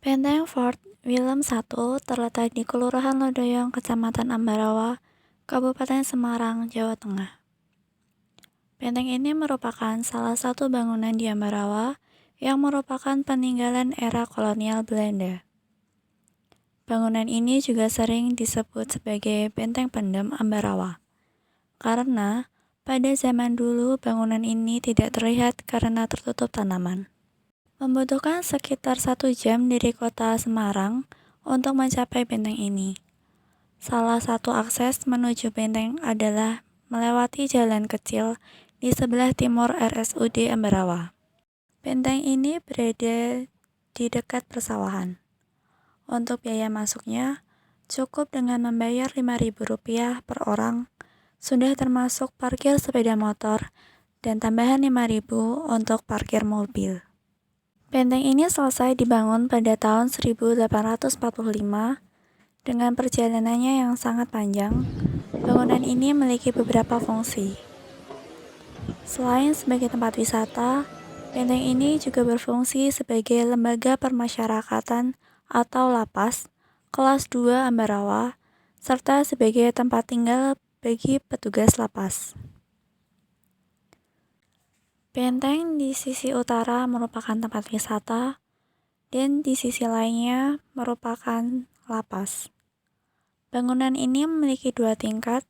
Benteng Fort Willem I terletak di Kelurahan Loduyong, Kecamatan Ambarawa, Kabupaten Semarang, Jawa Tengah. Benteng ini merupakan salah satu bangunan di Ambarawa yang merupakan peninggalan era kolonial Belanda. Bangunan ini juga sering disebut sebagai Benteng Pendem Ambarawa, karena pada zaman dulu bangunan ini tidak terlihat karena tertutup tanaman. Membutuhkan sekitar 1 jam dari kota Semarang untuk mencapai benteng ini. Salah satu akses menuju benteng adalah melewati jalan kecil di sebelah timur RSUD Ambarawa. Benteng ini berada di dekat persawahan. Untuk biaya masuknya, cukup dengan membayar Rp5.000 per orang, sudah termasuk parkir sepeda motor, dan tambahan Rp5.000 untuk parkir mobil. Benteng ini selesai dibangun pada tahun 1845. Dengan perjalanannya yang sangat panjang, bangunan ini memiliki beberapa fungsi. Selain sebagai tempat wisata, benteng ini juga berfungsi sebagai lembaga permasyarakatan atau lapas, kelas 2 Ambarawa, serta sebagai tempat tinggal bagi petugas lapas. Benteng di sisi utara merupakan tempat wisata, dan di sisi lainnya merupakan lapas. Bangunan ini memiliki 2 tingkat,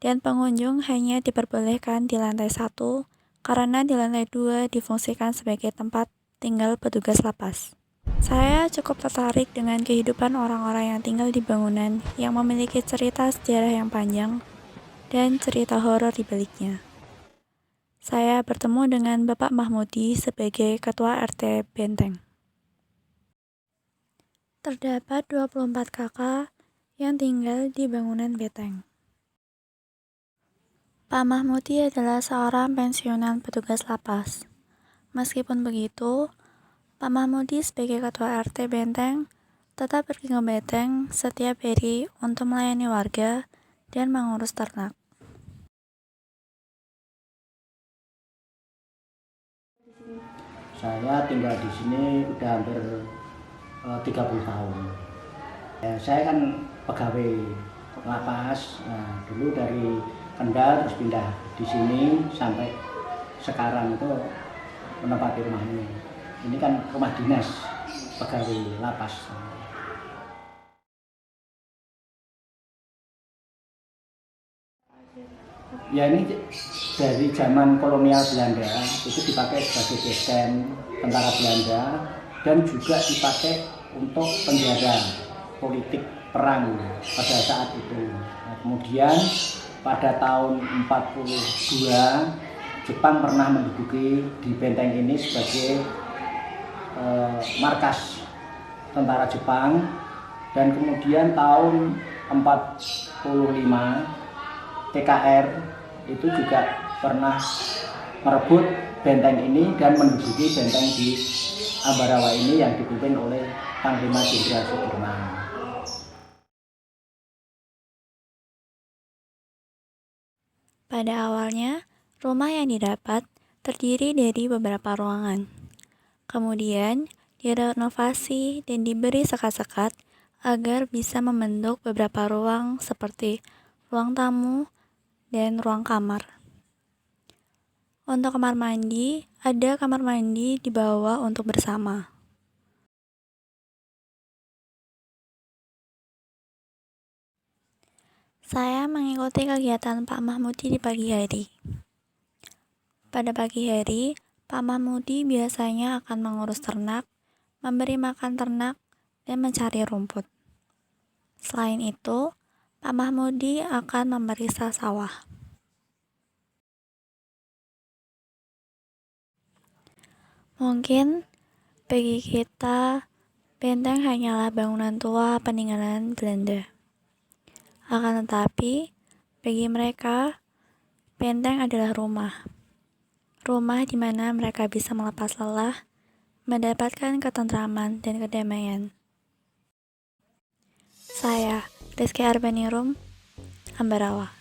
dan pengunjung hanya diperbolehkan di lantai 1, karena di lantai 2 difungsikan sebagai tempat tinggal petugas lapas. Saya cukup tertarik dengan kehidupan orang-orang yang tinggal di bangunan yang memiliki cerita sejarah yang panjang dan cerita horor di baliknya. Saya bertemu dengan Bapak Mahmudi sebagai Ketua RT Benteng. Terdapat 24 kakak yang tinggal di bangunan benteng. Pak Mahmudi adalah seorang pensiunan petugas lapas. Meskipun begitu, Pak Mahmudi sebagai Ketua RT Benteng tetap pergi ke benteng setiap hari untuk melayani warga dan mengurus ternak. Saya tinggal di sini udah hampir 30 tahun. Saya kan pegawai lapas. Nah, dulu dari Kendal terus pindah di sini sampai sekarang itu menempati rumah ini. Ini kan rumah dinas pegawai lapas. Ya ini dari zaman kolonial Belanda itu dipakai sebagai base camp tentara Belanda dan juga dipakai untuk penjara politik perang pada saat itu. Nah, kemudian pada tahun 42 Jepang pernah menduduki di benteng ini sebagai markas tentara Jepang, dan kemudian tahun 45 TKR itu juga pernah merebut benteng ini dan menduduki benteng di Ambarawa ini yang dipimpin oleh Panglima Jenderal Sudirman. Pada awalnya, rumah yang didapat terdiri dari beberapa ruangan. Kemudian, direnovasi dan diberi sekat-sekat agar bisa membentuk beberapa ruang seperti ruang tamu dan ruang kamar. Untuk kamar mandi, ada kamar mandi di bawah untuk bersama. Saya mengikuti kegiatan Pak Mahmudi di pagi hari. Pada pagi hari, Pak Mahmudi biasanya akan mengurus ternak, memberi makan ternak, dan mencari rumput. Selain itu, Pak Mahmudi akan memeriksa sawah. Mungkin bagi kita, benteng hanyalah bangunan tua peninggalan Belanda. Akan tetapi, bagi mereka, benteng adalah rumah. Rumah di mana mereka bisa melepas lelah, mendapatkan ketentraman dan kedamaian. Saya, Rizky Arbanirum, Ambarawa.